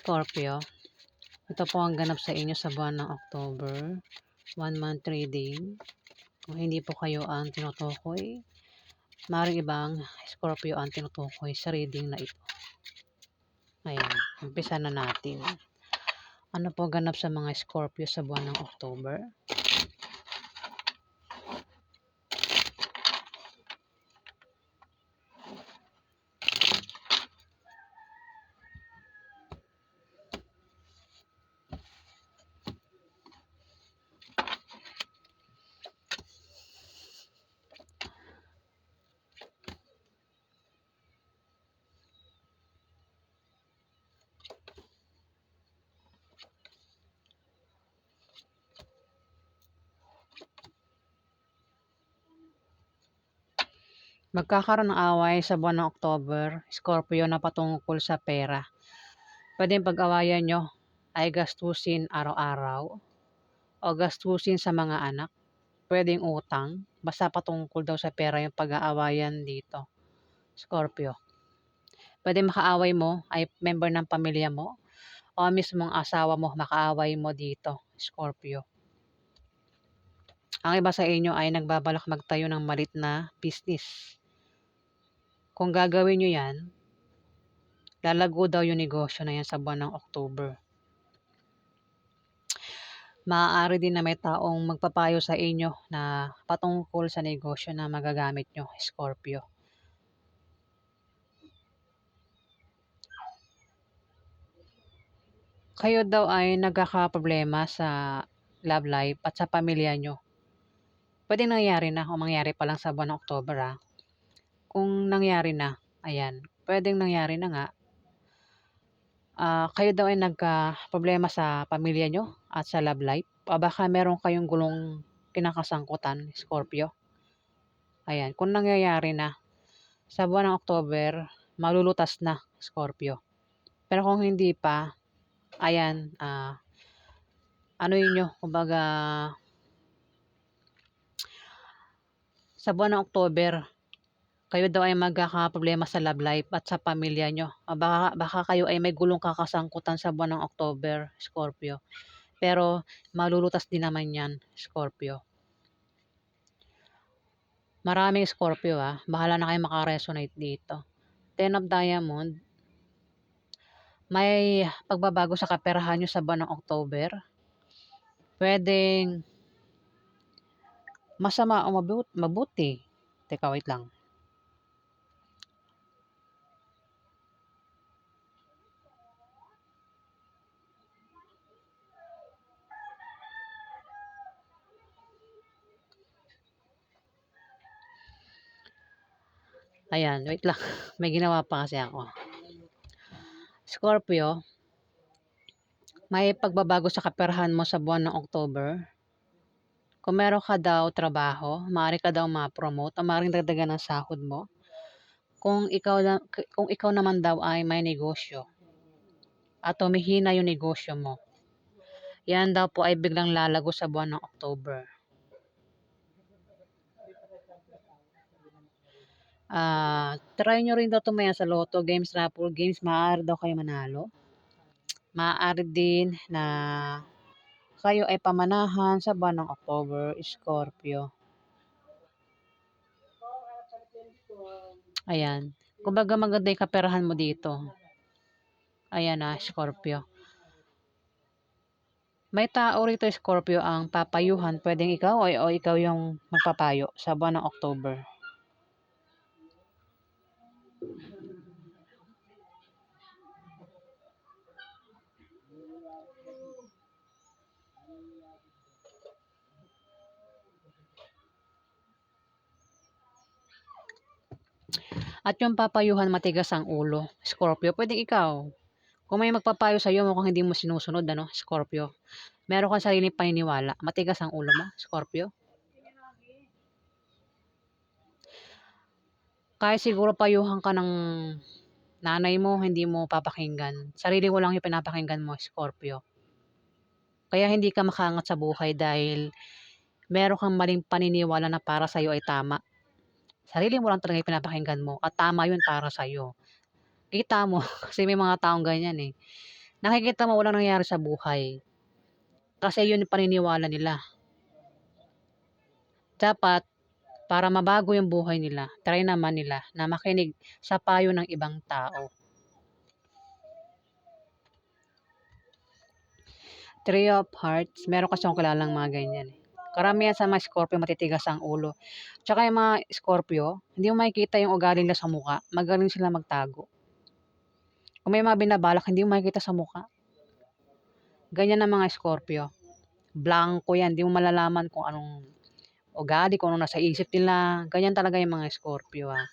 Scorpio, ito po ang ganap sa inyo sa buwan ng October, 1 month reading. Kung hindi po kayo ang tinutukoy, maaaring ibang Scorpio ang tinutukoy sa reading na ito. Ayan, umpisa na natin. Ano po ganap sa mga Scorpio sa buwan ng October? Magkakaroon ng away sa buwan ng October, Scorpio, na patungkol sa pera. Pwedeng pag-awayan nyo ay gastusin araw-araw o gastusin sa mga anak. Pwedeng utang, basta patungkol daw sa pera yung pag-aawayan dito, Scorpio. Pwede makaaway mo ay member ng pamilya mo o mismong asawa mo makaaway mo dito, Scorpio. Ang iba sa inyo ay nagbabalak magtayo ng malit na business. Kung gagawin nyo yan, lalago daw yung negosyo na yan sa buwan ng October. Maaari din na may taong magpapayo sa inyo na patungkol sa negosyo na magagamit nyo, Scorpio. Kayo daw ay nagkakaproblema sa love life at sa pamilya nyo. Pwedeng nangyari na o mangyari pa lang sa buwan ng October. Kung nangyari na, ayan, pwedeng nangyari na nga. Kayo daw ay nagka-problema sa pamilya nyo at sa love life. O baka meron kayong gulong kinakasangkutan, Scorpio. Ayan, kung nangyayari na, sa buwan ng October, malulutas na, Scorpio. Pero kung hindi pa, ayan, ano yun nyo, kumbaga, sa buwan ng October, kayo daw ay magkakaproblema sa love life at sa pamilya nyo. Baka kayo ay may gulong kakasangkutan sa buwan ng October, Scorpio. Pero malulutas din naman yan, Scorpio. Maraming Scorpio bahala na kayo makaresonate dito. 10 of Diamond, may pagbabago sa kaperahan nyo sa buwan ng October. Pwedeng masama o mabuti. Teka, wait lang. Ayan, wait lang. May ginawa pa kasi ako. Scorpio, may pagbabago sa kaperahan mo sa buwan ng October. Kung meron ka daw trabaho, maaari ka daw ma-promote o maaaring dagdagan ng sahod mo. Kung ikaw naman daw ay may negosyo at humihina yung negosyo mo, yan daw po ay biglang lalago sa buwan ng October. Try nyo rin daw tumaya sa Lotto games, raffle games, maaari daw kayo manalo. Maaari din na kayo ay pamanahan sa buwan ng October, Scorpio. Ayan. Kumbaga maganda yung kaperahan mo dito. Ayan Scorpio. May tao rito, Scorpio, ang papayuhan. Pwedeng ikaw o ikaw yung magpapayo sa buwan ng October. At yung papayuhan matigas ang ulo, Scorpio, pwedeng ikaw. Kung may magpapayo sa iyo, mukhang hindi mo sinusunod, Scorpio. Meron kang sariling paniniwala, matigas ang ulo mo, Scorpio. Kahit siguro payuhan ka ng nanay mo, hindi mo papakinggan. Sarili mo lang yung pinapakinggan mo, Scorpio. Kaya hindi ka makaangat sa buhay dahil meron kang maling paniniwala na para sa iyo ay tama. Sarili mo lang talaga yung pinapakinggan mo at tama yun para sa iyo. Kita mo kasi may mga taong ganyan Nakikita mo walang nangyayari sa buhay, kasi yun yung paniniwala nila. Dapat para mabago yung buhay nila, try naman nila na makinig sa payo ng ibang tao. Three of Hearts, meron kasi akong kilalang mga ganyan, eh. Karamihan sa mga Scorpio matitigas ang ulo. Tsaka yung mga Scorpio, hindi mo makikita yung ugali nila sa mukha, magaling sila magtago. Kung may mga binabalak, hindi mo makikita sa mukha. Ganyan ang mga Scorpio. Blanco yan, hindi mo malalaman kung anong ugali, kung anong nasa isip nila. Ganyan talaga yung mga Scorpio, ah.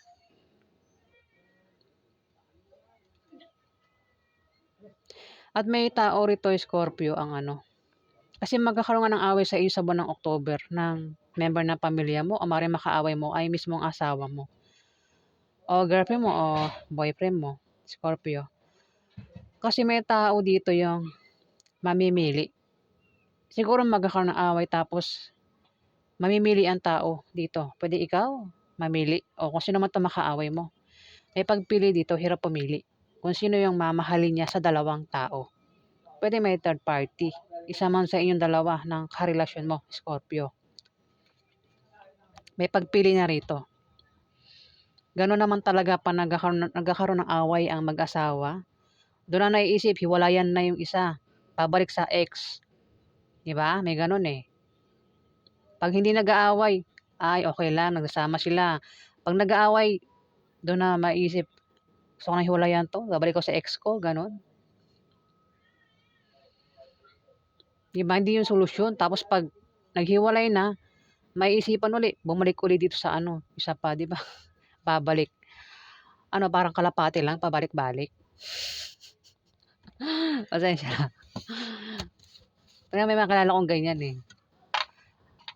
At may tao rito, Scorpio, ang ano, kasi magkakaroon nga ng away sa iyo sa buwan ng October ng member ng pamilya mo o maaaring makaaway mo ay mismong asawa mo o girlfriend mo o boyfriend mo, Scorpio. Kasi may tao dito yung mamimili. Siguro magkakaroon ng away tapos mamimili ang tao dito. Pwede ikaw, mamili o kung sino man 'tong makaaway mo. May pagpili dito, hirap pumili. Kung sino yung mamahalin niya sa dalawang tao. Pwede may third party. Isa man sa inyong dalawa ng karelasyon mo, Scorpio. May pagpili na rito. Gano'n naman talaga 'pag nagkakaroon ng away ang mag-asawa. Do'n na naiisip hiwalayan na yung isa, pabalik sa ex, 'di ba? May gano'n, eh. 'Pag hindi nag-aaway, ay okey lang nagsasama sila. 'Pag nag-aaway, do'n na maiisip, "Gusto ko ng hiwalayan 'to, babalik ako sa ex ko," gano'n. 'Di ba, hindi 'yun solusyon. Tapos 'pag naghiwalay na, maiisipan uli, bumalik uli dito sa ano, isa pa, 'di ba? Babalik. Ano, parang kalapati lang, pabalik-balik. Pasensya na. Kaya may mga kilala kong ganyan, eh.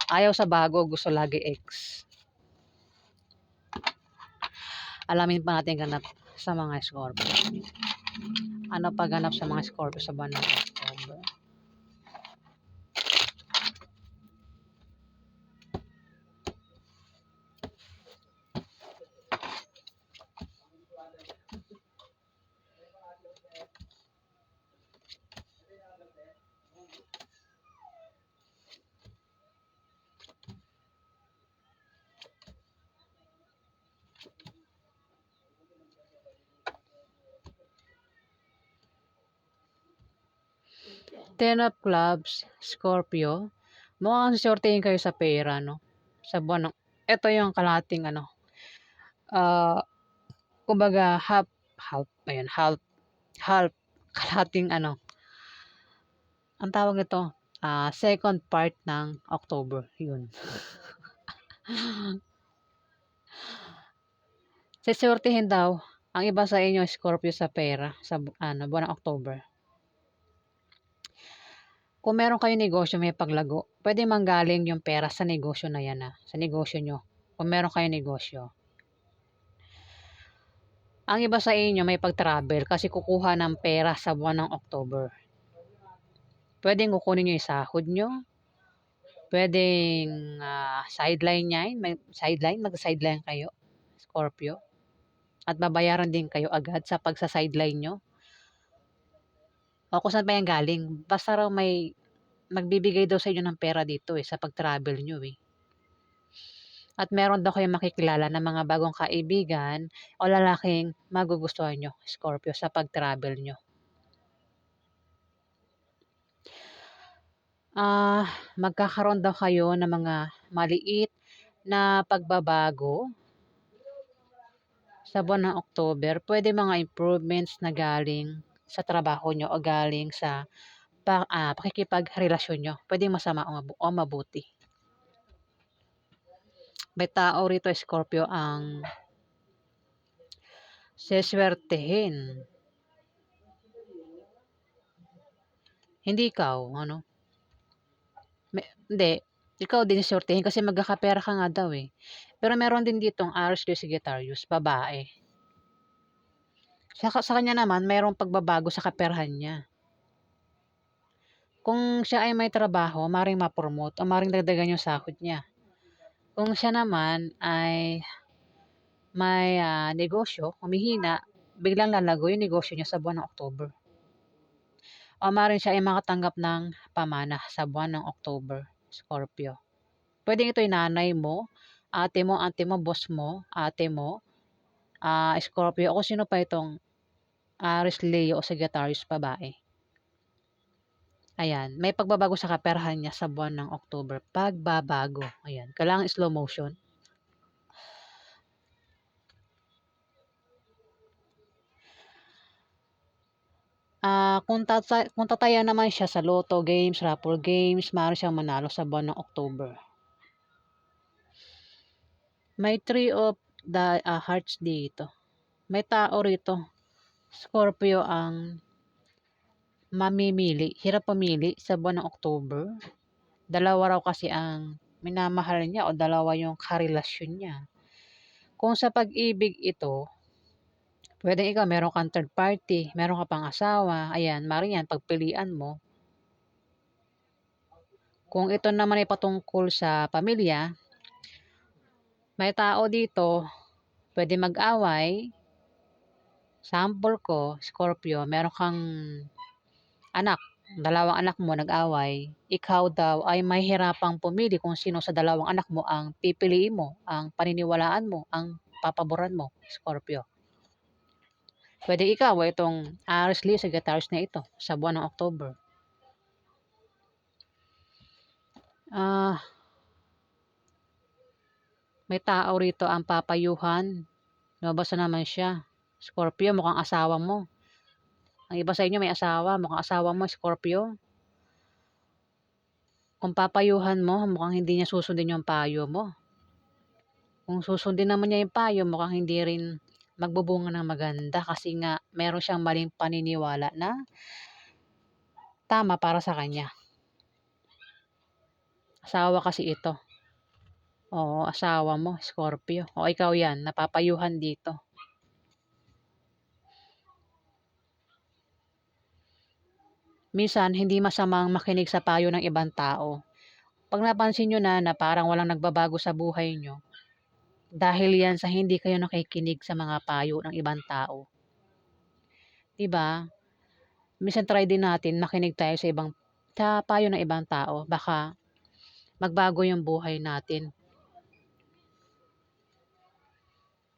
Ayaw sa bago, gusto lagi ex. Alamin pa natin ganap sa mga Scorpio. Ano pa ganap sa mga Scorpio sa buwan ng October? Ten of Clubs, Scorpio. Mukhang susortehin kayo sa pera, no? Sa buwan ng eto yung kalahating ano, ah, kumbaga half half ayun, half half kalahating ano, ang tawag nito, second part ng October, yun. Susortehin daw ang iba sa inyo Scorpio sa pera sa ano, buwan ng October. Kung meron kayong negosyo may paglago, pwede manggaling yung pera sa negosyo na yan, sa negosyo nyo. Kung meron kayong negosyo. Ang iba sa inyo may pag-travel kasi kukuha ng pera sa buwan ng October. Pwedeng kukunin nyo yung sahod nyo. Pwedeng sideline yan. Mag-sideline kayo, Scorpio. At babayaran din kayo agad sa pagsa-sideline nyo. O kung saan pa yan galing. Basta raw may magbibigay daw sa inyo ng pera dito sa pag-travel nyo, eh. At meron daw kayong makikilala na mga bagong kaibigan o lalaking magugustuhan nyo, Scorpio, sa pag-travel nyo. Magkakaroon daw kayo ng mga maliit na pagbabago sa buwan ng October. Pwede mga improvements na galing sa trabaho nyo o galing sa pakikipagrelasyon nyo. Pwede masama o mabuti. May tao rito, Scorpio, ang seswertehin. Hindi ikaw, ano? Hindi. Ikaw din seswertehin kasi magkakapera ka nga daw, eh. Pero meron din ditong Aries de Sagittarius, babae. Sa kanya naman, mayroong pagbabago sa kaperahan niya. Kung siya ay may trabaho, maring ma-promote o maring dagdagan yung sahod niya. Kung siya naman ay may negosyo, humihina, biglang lalago yung negosyo niya sa buwan ng October. O maaaring siya ay makatanggap ng pamana sa buwan ng October, Scorpio. Puwedeng ito'y nanay mo, ate mo, boss mo, ate mo, Scorpio o kung sino pa itong Aries, Leo o Sagittarius babae. Ayan, may pagbabago sa kaperahan niya sa buwan ng October. Pagbabago, ayan. Kailangan slow motion. Kung tataya naman siya sa Lotto games, Raffle games, maaari siyang manalo sa buwan ng October. May 3 of the hearts dito. May tao rito, Scorpio, ang mamimili, hirap pumili sa buwan ng October. Dalawa raw kasi ang minamahal niya o dalawa yung karelasyon niya. Kung sa pag-ibig ito, puwedeng ikaw meron kang third party, meron ka pang asawa, ayan, maaaring yan pagpilian mo. Kung ito naman ay patungkol sa pamilya, may tao dito, pwede mag-away. Sample ko, Scorpio, meron kang anak, dalawang anak mo nag-away, ikaw daw ay mahihirapang pumili kung sino sa dalawang anak mo ang pipiliin mo, ang paniniwalaan mo, ang papaboran mo, Scorpio. Pwede ikaw o itong Aries, Leo, Sagittarius na ito sa buwan ng October. Ah, may tao rito ang papayuhan. Lumabas na naman siya. Scorpio, mukhang asawa mo. Ang iba sa inyo may asawa, mukhang asawa mo, Scorpio. Kung papayuhan mo, mukhang hindi niya susundin yung payo mo. Kung susundin naman niya yung payo, mukhang hindi rin magbubunga ng maganda kasi nga meron siyang maling paniniwala na tama para sa kanya. Asawa kasi ito. Oo, asawa mo, Scorpio. O ikaw yan, napapayuhan dito. Minsan, hindi masamang makinig sa payo ng ibang tao. Pag napansin nyo na parang walang nagbabago sa buhay nyo, dahil yan sa hindi kayo nakikinig sa mga payo ng ibang tao. Diba? Minsan try din natin makinig tayo sa payo ng ibang tao. Baka magbago yung buhay natin.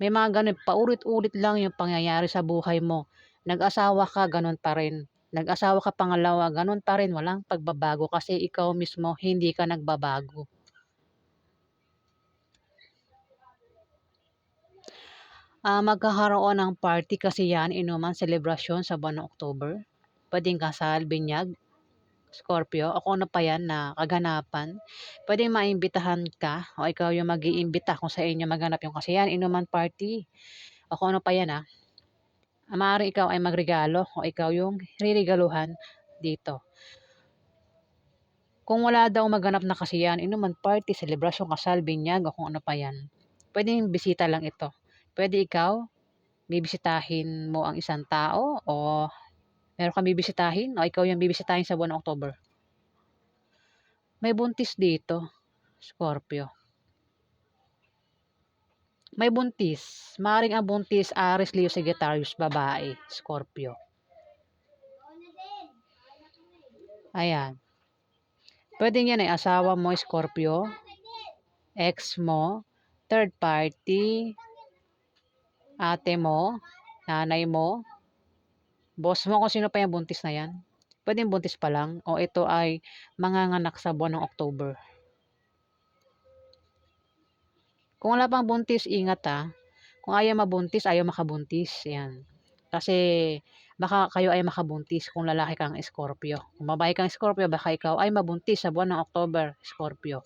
May mga ganun, paulit-ulit lang yung pangyayari sa buhay mo. Nag-asawa ka, ganun pa rin. Nag-asawa ka pangalawa, ganun pa rin. Walang pagbabago kasi ikaw mismo hindi ka nagbabago. Magkakaroon ng party kasi yan, inuman, selebrasyon sa buwan ng October. Pwedeng kasal, binyag, Scorpio, o kung ano pa yan na kaganapan. Pwedeng maimbitahan ka o ikaw yung mag-iimbita kung sa inyo maganap yung kasi yan, inuman party. O kung ano pa yan maaaring ikaw ay magregalo o ikaw yung ririgaluhan dito. Kung wala daw maganap na kasi yan, inuman party, selebrasyon, kasal, binyag, o kung ano pa yan. Pwedeng bisita lang ito. Pwede ikaw, bibisitahin mo ang isang tao o meron kang bibisitahin o ikaw yung bibisitahin sa buwan ng October. May buntis dito, Scorpio. May buntis. Maaaring ang buntis, Aries, Leo, Sagittarius, babae, Scorpio. Ayan. Pwede yan ay asawa mo, Scorpio, ex mo, third party, ate mo, nanay mo, boss mo, kung sino pa yung buntis na yan. Pwedeng buntis pa lang o ito ay manganganak sa buwan ng October. Kung wala pang buntis, ingat Kung ayaw mabuntis, ayaw makabuntis. Yan. Kasi baka kayo ay makabuntis kung lalaki kang Scorpio. Kung babae kang Scorpio, baka ikaw ay mabuntis sa buwan ng October, Scorpio.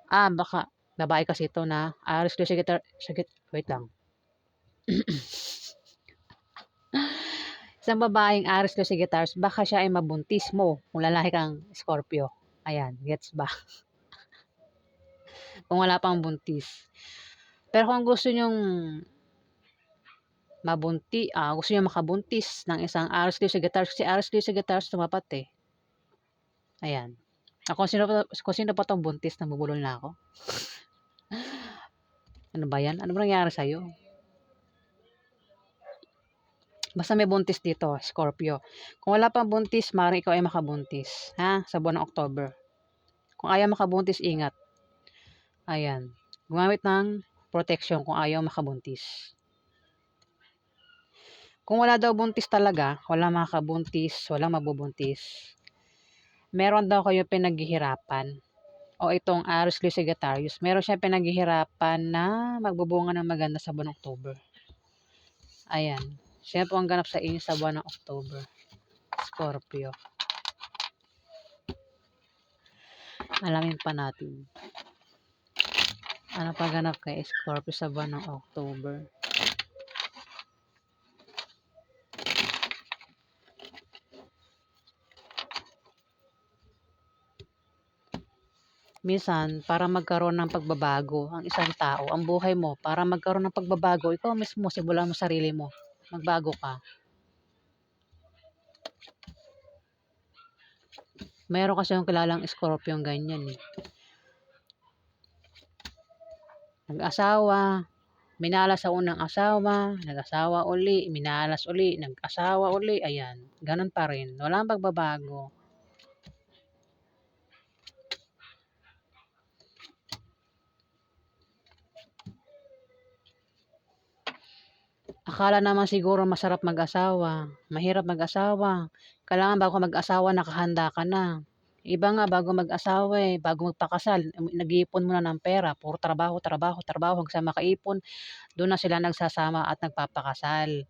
Baka babae kasi ito na Aries, Leo, wait lang. Isang babaeng Aries, Leo, Sagittarius, baka siya ay mabuntis mo kung lalaki kang Scorpio. Ayan, gets ba? Kung wala pang buntis. Pero kung gusto nyong gusto niyo makabuntis ng isang Aries, Leo, Sagittarius, kasi Aries, Leo, Sagittarius tumapat Ayan. Kung sino pa tong buntis, nabubulol na ako. Ano ba yan? Ano ba nangyari sa'yo? Basta may buntis dito, Scorpio. Kung wala pang buntis, maaaring ikaw ay makabuntis, ha, sa buwan ng October. Kung ayaw makabuntis, ingat. Ayan. Gumamit ng protection kung ayaw makabuntis. Kung wala daw buntis talaga, wala makabuntis, walang mabubuntis, meron daw kayo pinaghihirapan. O itong Aries Sagittarius, meron siya pinaghihirapan na magbubunga ng maganda sa buwan ng October. Ayan. Siya po ang ganap sa inyo sa buwan ng October. Scorpio. Alamin pa natin. Ano pa ganap kay Scorpio sa buwan ng October? Minsan, para magkaroon ng pagbabago ang isang tao, ang buhay mo, para magkaroon ng pagbabago, ikaw mismo, simulan mo sarili mo. Magbago ka. Meron kasi yung kilalang Scorpio ganyan eh. Nag-asawa, minalas sa unang asawa, nag-asawa uli, minalas uli, nag-asawa uli, ayan. Ganun pa rin. Walang pagbabago. Akala naman siguro masarap mag-asawa, mahirap mag-asawa. Kailangan bago mag-asawa nakahanda ka na. Iba nga bago mag-asawa eh, bago magpakasal, nag-iipon muna ng pera, puro trabaho, trabaho, trabaho, hanggang sa makaipon, doon na sila nagsasama at nagpapakasal.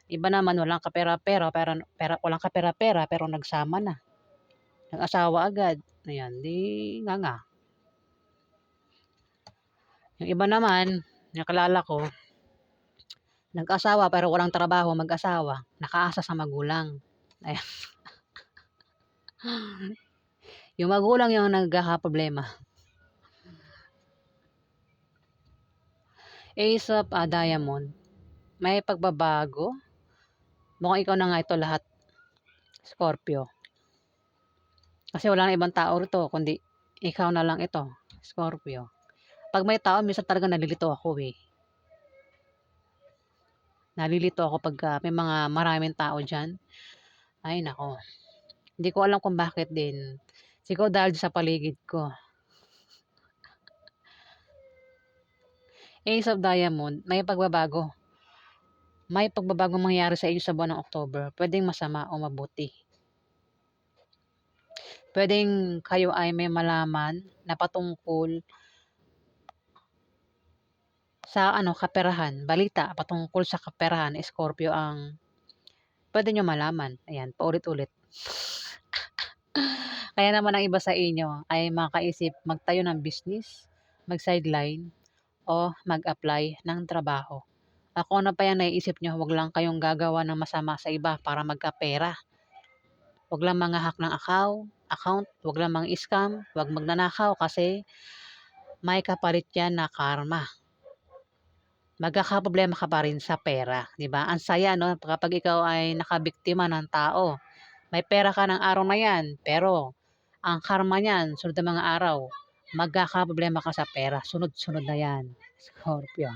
Iba naman walang kapera-pera, walang kapera-pera pero nagsama na. Nag-asawa agad. Ayan, di nga. Yung iba naman, nakalala ko, nag-asawa pero walang trabaho mag-asawa, nakaasa sa magulang. Ayan. Yung magulang yung nagkakaproblema. Ace of Diamond, may pagbabago. Mukhang ikaw na nga ito lahat, Scorpio. Kasi wala na ibang tao rito, kundi ikaw na lang ito, Scorpio. Pag may tao, minsan talaga nalilito ako eh. Nalilito ako pag may mga maraming tao dyan. Ay nako, hindi ko alam kung bakit din. Siguro dahil sa paligid ko. Ace of Diamond, may pagbabago. May pagbabagong mangyayari sa inyo sa buwan ng October. Pwedeng masama o mabuti. Pwedeng kayo ay may malaman na patungkol sa kaperahan, balita patungkol sa kaperahan, Scorpio ang pwede nyo malaman. Ayan, paulit-ulit. Kaya naman ang iba sa inyo ay makaisip magtayo ng business, mag-sideline, o mag-apply ng trabaho. Kung ano pa yan naiisip nyo, wag lang kayong gagawa ng masama sa iba para magkapera. Wag lang mangahak ng account, wag lang mang-scam, wag magnanakaw kasi may kapalit yan na karma. Magkakaproblema ka pa rin sa pera, 'di ba? Ang saya no kapag ikaw ay nakabiktima ng tao. May pera ka ng araw na 'yan, pero ang karma niyan sunod na mga araw, magkakaproblema ka sa pera. Sunod-sunod na 'yan. Scorpio.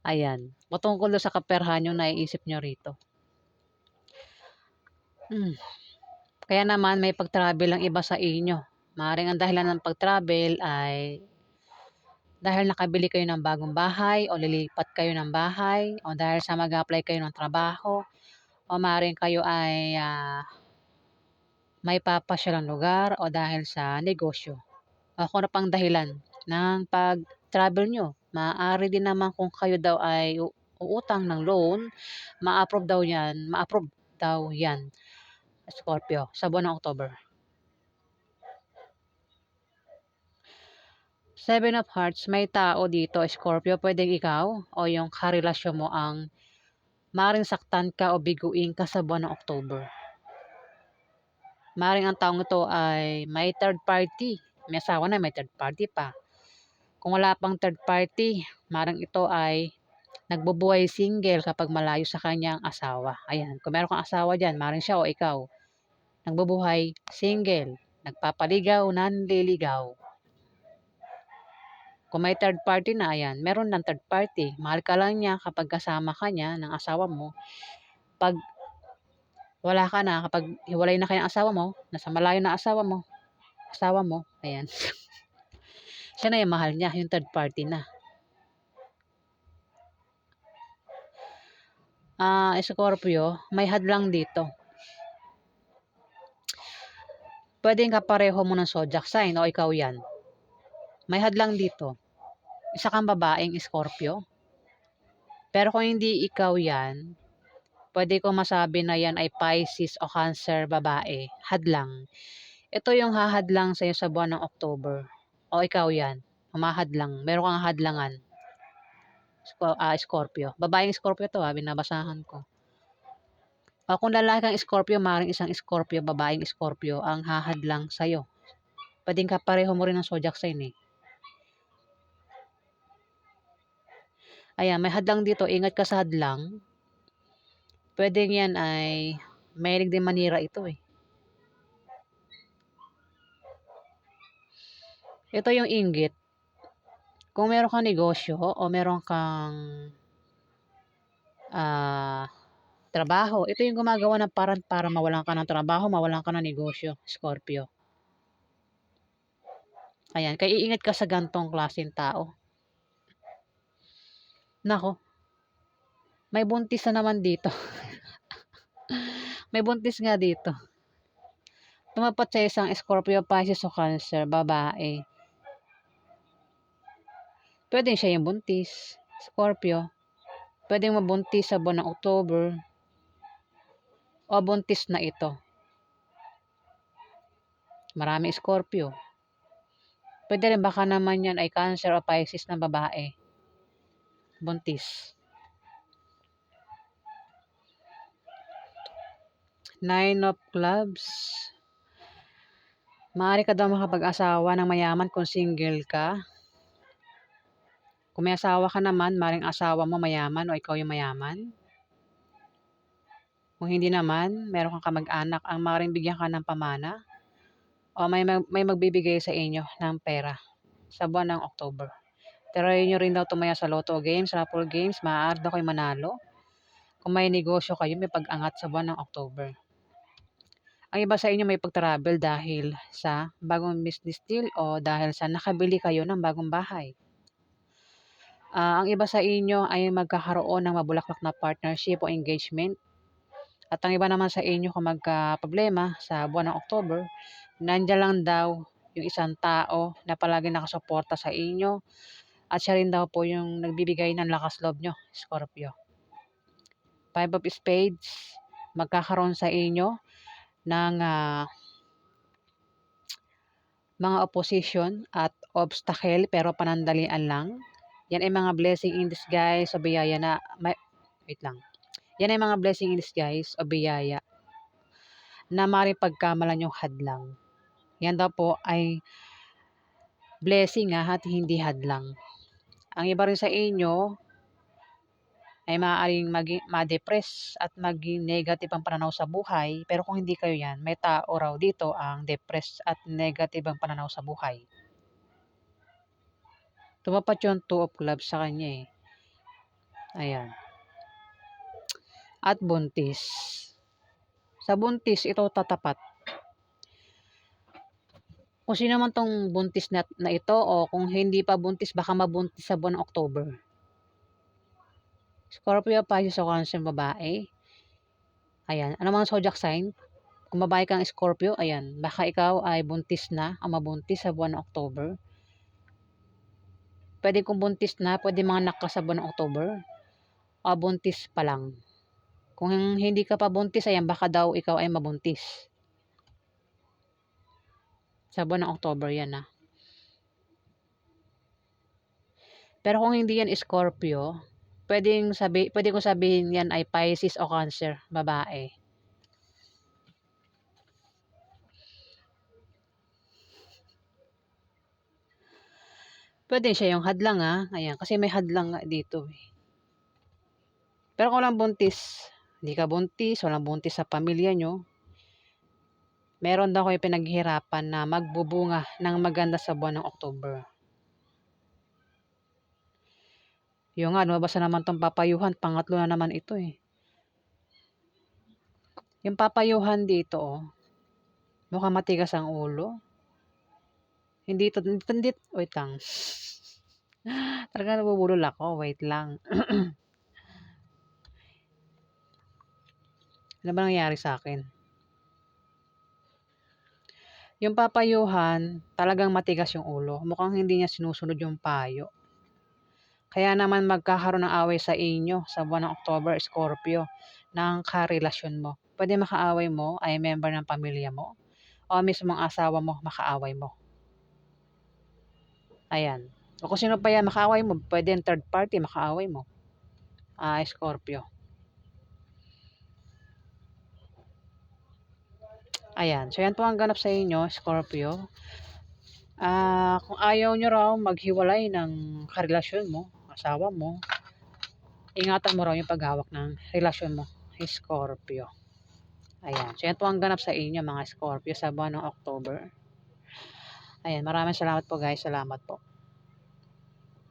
Ayan. Patungkol sa kaperahan yung naiisip nyo rito. Kaya naman may pag-travel ang iba sa inyo. Maaaring ang dahilan ng pag-travel ay dahil nakabili kayo ng bagong bahay o lilipat kayo ng bahay o dahil sa mag-apply kayo ng trabaho o maaaring kayo ay may papasyalang lugar o dahil sa negosyo. O kung ano pang dahilan ng pag-travel nyo. Maaari din naman kung kayo daw ay uutang ng loan, ma-approve daw yan, Scorpio, sa buwan ng October. Seven of Hearts, may tao dito, Scorpio, pwedeng ikaw o yung karelasyon mo ang maaaring saktan ka o biguin ka sa buwan ng October. Maaaring ang taong ito ay may third party. May asawa na, may third party pa. Kung wala pang third party, maaaring ito ay nagbubuhay single kapag malayo sa kanyang asawa. Ayan, kung meron kang asawa dyan, maaaring siya o ikaw, nagbubuhay single, nagpapaligaw, nanliligaw. Kung may third party na, ayan, meron ng third party. Mahal ka lang niya kapag kasama ka niya ng asawa mo. Pag wala ka na, kapag hiwalay na kayo ng asawa mo, nasa malayo na asawa mo, ayan, siya na yung mahal niya, yung third party na. Scorpio, may hadlang dito. Pwedeng kapareho mo ng zodiac sign o ikaw yan. May hadlang dito. Isa kang babaeng Scorpio. Pero kung hindi ikaw yan, pwede ko masabi na yan ay Pisces o Cancer babae. Hadlang. Ito yung hahadlang sa'yo sa buwan ng October. O ikaw yan. Humahadlang. Meron kang hadlangan. Scorpio. Babaeng Scorpio to binabasahan ko. O kung lalaki kang Scorpio, maaaring isang Scorpio, babaeng Scorpio ang hahadlang sa'yo. Pwedeng kapareho mo rin ng zodiac sign eh. Ayan, may hadlang dito. Ingat ka sa hadlang. Pwedeng yan ay mahilig din manira ito eh. Ito yung inggit. Kung meron kang negosyo o meron kang trabaho, ito yung gumagawa ng parang para mawalan ka ng trabaho, mawalan ka ng negosyo, Scorpio. Ayan, kaya iingat ka sa gantong klaseng tao. Nako, may buntis na naman dito. May buntis nga dito. Tumapat sa isang Scorpio, Pisces o Cancer, babae. Pwede siya yung buntis, Scorpio. Pwedeng mabuntis sa buwan ng October o buntis na ito. Marami Scorpio. Pwede rin baka naman yan ay Cancer o Pisces na babae. Buntis. 9 of Clubs. Maaari ka daw makapag-asawa ng mayaman kung single ka. Kung may asawa ka naman, maaaring asawa mo mayaman o ikaw yung mayaman. Kung hindi naman, meron kang kamag-anak ang maaaring bigyan ka ng pamana o may magbibigay sa inyo ng pera sa buwan ng October. Try nyo rin daw tumaya sa Lotto games, raffle games, maaari daw kayo manalo. Kung may negosyo kayo, may pag-angat sa buwan ng October. Ang iba sa inyo may pag-travel dahil sa bagong business deal o dahil sa nakabili kayo ng bagong bahay. Ang iba sa inyo ay magkakaroon ng mabulaklak na partnership o engagement. At ang iba naman sa inyo kung magka-problema sa buwan ng October, nandiyan lang daw yung isang tao na palagi nakasuporta sa inyo at siya rin daw po yung nagbibigay ng lakas loob nyo, Scorpio. 5 of Spades, magkakaroon sa inyo ng mga opposition at obstacle pero panandalian lang. Yan ay mga blessing in disguise o biyaya na wait lang. Yan ay mga blessing in disguise o biyaya na maaaring pagkamalan yung hadlang. Yan daw po ay blessing at hindi hadlang. Ang iba rin sa inyo ay maaaring ma-depress at maging negative ang pananaw sa buhay. Pero kung hindi kayo yan, may tao raw dito ang depressed at negative ang pananaw sa buhay. Tumapat yung 2 of Clubs sa kanya eh. Ayan. At buntis. Sa buntis, ito tatapat. Kung sino man tong buntis na ito o kung hindi pa buntis, baka mabuntis sa buwan ng October. Scorpio, Pisces o Cancer babae. Ayan. Ano mga zodiac sign? Kung babae kang Scorpio, ayan. Baka ikaw ay buntis na o mabuntis sa buwan ng October. Pwede kung buntis na, pwede mga anak ka sa buwan ng October. O buntis pa lang. Kung hindi ka pa buntis, ayan, baka daw ikaw ay mabuntis. Sa buwan ng October yan Pero kung hindi yan Scorpio, pwede ko sabihin yan ay Pisces o Cancer, babae. Pwede siya yung hadlang Ayan, kasi may hadlang dito eh. Pero kung walang buntis, hindi ka buntis, walang buntis sa pamilya nyo, meron daw kayo pinaghihirapan na magbubunga ng maganda sa buwan ng October. Yung nga, lumabas na naman 'tong papayuhan, pangatlo na naman ito, eh. Yung papayuhan dito, oh, mukhang matigas ang ulo. Hindi wait lang. Talagang nabubulol ako, wait lang. Ano ba nangyari sa'kin? Yung papayuhan, talagang matigas yung ulo, mukhang hindi niya sinusunod yung payo. Kaya naman magkakaroon ng away sa inyo sa buwan ng October, Scorpio, ng karelasyon mo. Puwedeng makaaway mo ay member ng pamilya mo o mismong asawa mo makaaway mo, ayan. O kung sino pa yan makaaway mo, puwedeng third party makaaway mo, Scorpio. Ayan, so yan po ang ganap sa inyo, Scorpio. Kung ayaw niyo raw maghiwalay ng karelasyon mo, asawa mo, ingatan mo raw yung paghawak ng relasyon mo, Scorpio. Ayan, so yan po ang ganap sa inyo mga Scorpio sa buwan ng October. Ayan, maraming salamat po guys, salamat po.